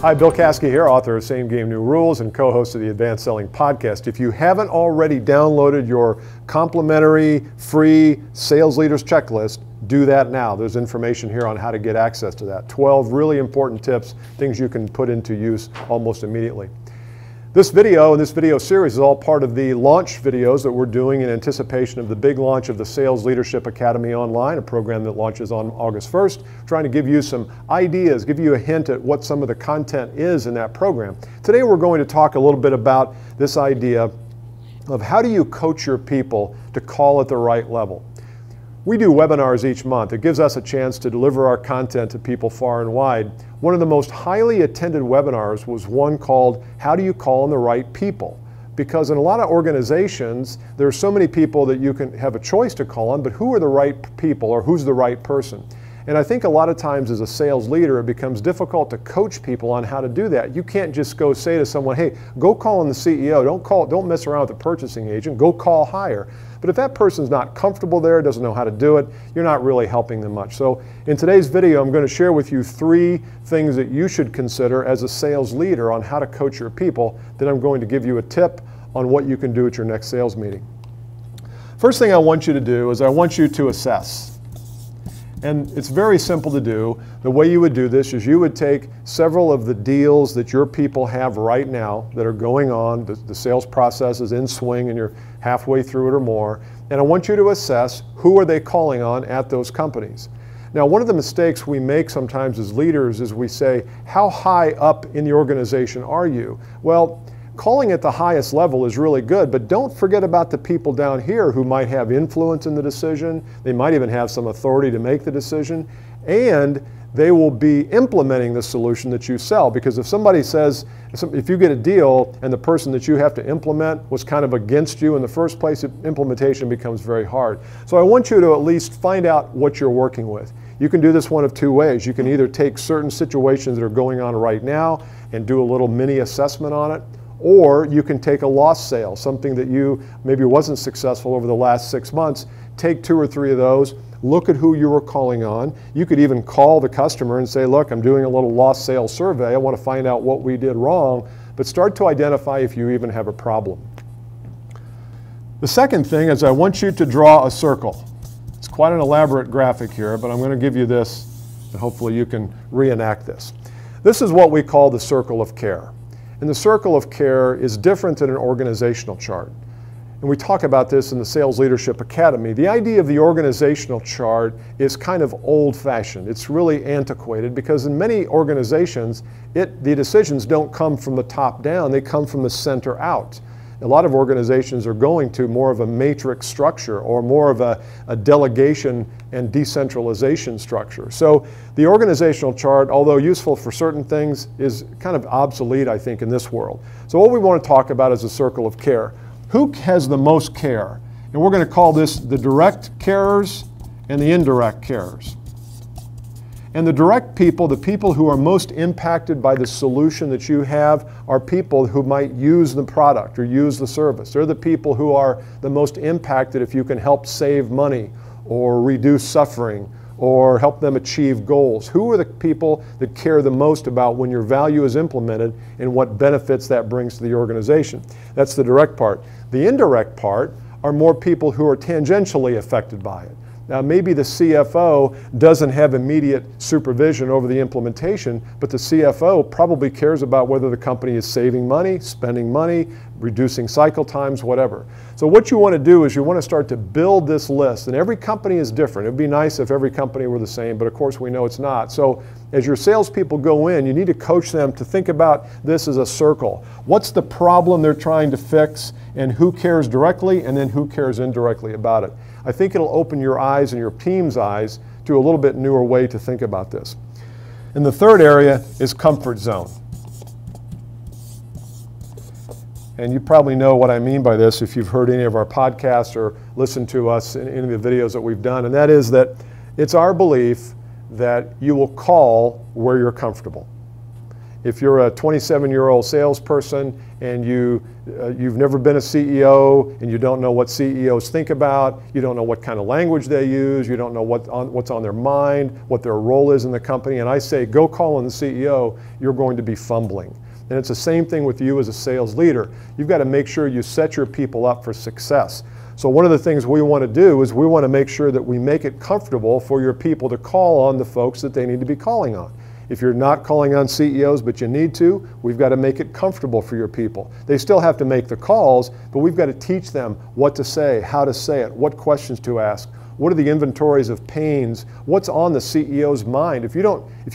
Hi, Bill Caskey here, author of Same Game New Rules and co-host of the Advanced Selling Podcast. If you haven't already downloaded your complimentary free sales leaders checklist, do that now. There's information here on how to get access to that. 12 really important tips, things you can put into use almost immediately. This video and this video series is all part of the launch videos that we're doing in anticipation of the big launch of the Sales Leadership Academy Online, a program that launches on August 1st, trying to give you some ideas, give you a hint at what some of the content is in that program. Today we're going to talk a little bit about this idea of how do you coach your people to call at the right level. We do webinars each month. It gives us a chance to deliver our content to people far and wide. One of the most highly attended webinars was one called How Do You Call on the Right People? Because in a lot of organizations, there are so many people that you can have a choice to call on, but who are the right people or who's the right person? And I think a lot of times as a sales leader, it becomes difficult to coach people on how to do that. You can't just go say to someone, hey, go call on the CEO. Don't mess around with the purchasing agent. Go call higher. But if that person's not comfortable there, doesn't know how to do it, you're not really helping them much. So in today's video, I'm going to share with you 3 things that you should consider as a sales leader on how to coach your people. Then I'm going to give you a tip on what you can do at your next sales meeting. First thing I want you to do is I want you to assess. And it's very simple to do. The way you would do this is you would take several of the deals that your people have right now that are going on, the sales process is in swing and you're halfway through it or more, and I want you to assess who are they calling on at those companies. Now, one of the mistakes we make sometimes as leaders is we say, how high up in the organization are you? Well, calling at the highest level is really good, but don't forget about the people down here who might have influence in the decision. They might even have some authority to make the decision, and they will be implementing the solution that you sell. Because if somebody says, if you get a deal and the person that you have to implement was kind of against you in the first place, implementation becomes very hard. So I want you to at least find out what you're working with. You can do this one of 2 ways. You can either take certain situations that are going on right now and do a little mini assessment on it, or you can take a lost sale, something that you maybe wasn't successful over the last 6 months, take 2 or 3 of those, look at who you were calling on. You could even call the customer and say, look, I'm doing a little lost sales survey. I want to find out what we did wrong, but start to identify if you even have a problem. The second thing is I want you to draw a circle. It's quite an elaborate graphic here, but I'm going to give you this, and hopefully you can reenact this. This is what we call the circle of care. And the circle of care is different than an organizational chart. And we talk about this in the Sales Leadership Academy. The idea of the organizational chart is kind of old-fashioned. It's really antiquated because in many organizations, the decisions don't come from the top down, they come from the center out. A lot of organizations are going to more of a matrix structure or more of a delegation and decentralization structure. So the organizational chart, although useful for certain things, is kind of obsolete, I think, in this world. So what we want to talk about is a circle of care. Who has the most care? And we're going to call this the direct carers and the indirect carers. And the direct people, the people who are most impacted by the solution that you have, are people who might use the product or use the service. They're the people who are the most impacted if you can help save money or reduce suffering or help them achieve goals. Who are the people that care the most about when your value is implemented and what benefits that brings to the organization? That's the direct part. The indirect part are more people who are tangentially affected by it. Now, maybe the CFO doesn't have immediate supervision over the implementation, but the CFO probably cares about whether the company is saving money, spending money, reducing cycle times, whatever. So what you want to do is you want to start to build this list, and every company is different. It would be nice if every company were the same, but of course we know it's not. So as your salespeople go in, you need to coach them to think about this as a circle. What's the problem they're trying to fix, and who cares directly, and then who cares indirectly about it? I think it'll open your eyes and your team's eyes to a little bit newer way to think about this. And the third area is comfort zone. And you probably know what I mean by this if you've heard any of our podcasts or listened to us in any of the videos that we've done, and that is that it's our belief that you will call where you're comfortable. If you're a 27-year-old salesperson and you've never been a CEO and you don't know what CEOs think about, you don't know what kind of language they use, you don't know what's on their mind, what their role is in the company, and I say go call on the CEO, you're going to be fumbling. And it's the same thing with you as a sales leader. You've got to make sure you set your people up for success. So one of the things we want to do is we want to make sure that we make it comfortable for your people to call on the folks that they need to be calling on. If you're not calling on CEOs but you need to, we've got to make it comfortable for your people. They still have to make the calls, but we've got to teach them what to say, how to say it, what questions to ask. What are the inventories of pains? What's on the CEO's mind? If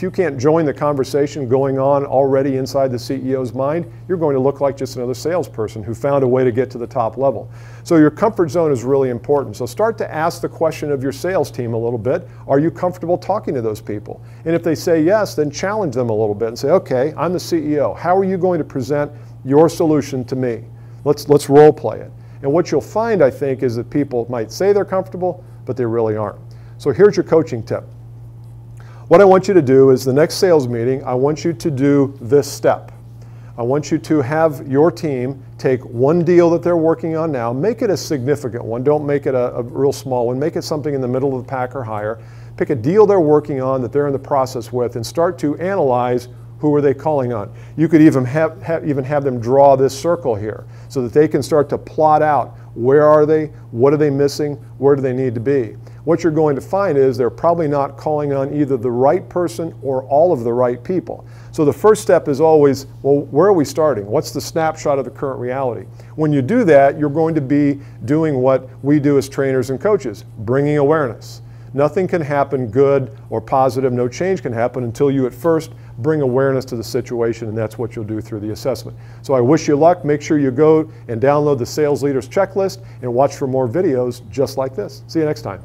you can't join the conversation going on already inside the CEO's mind, you're going to look like just another salesperson who found a way to get to the top level. So your comfort zone is really important. So start to ask the question of your sales team a little bit. Are you comfortable talking to those people? And if they say yes, then challenge them a little bit and say, okay, I'm the CEO. How are you going to present your solution to me? Let's role play it. And what you'll find, I think, is that people might say they're comfortable, but they really aren't. So here's your coaching tip. What I want you to do is the next sales meeting, I want you to do this step. I want you to have your team take one deal that they're working on now, make it a significant one, don't make it a real small one, make it something in the middle of the pack or higher. Pick a deal they're working on that they're in the process with and start to analyze who are they calling on. You could even have them draw this circle here so that they can start to plot out where are they, what are they missing, where do they need to be. What you're going to find is they're probably not calling on either the right person or all of the right people. So the first step is always, well, where are we starting? What's the snapshot of the current reality? When you do that, you're going to be doing what we do as trainers and coaches, bringing awareness. Nothing can happen good or positive, no change can happen until you at first bring awareness to the situation, and that's what you'll do through the assessment. So I wish you luck. Make sure you go and download the Sales Leaders Checklist and watch for more videos just like this. See you next time.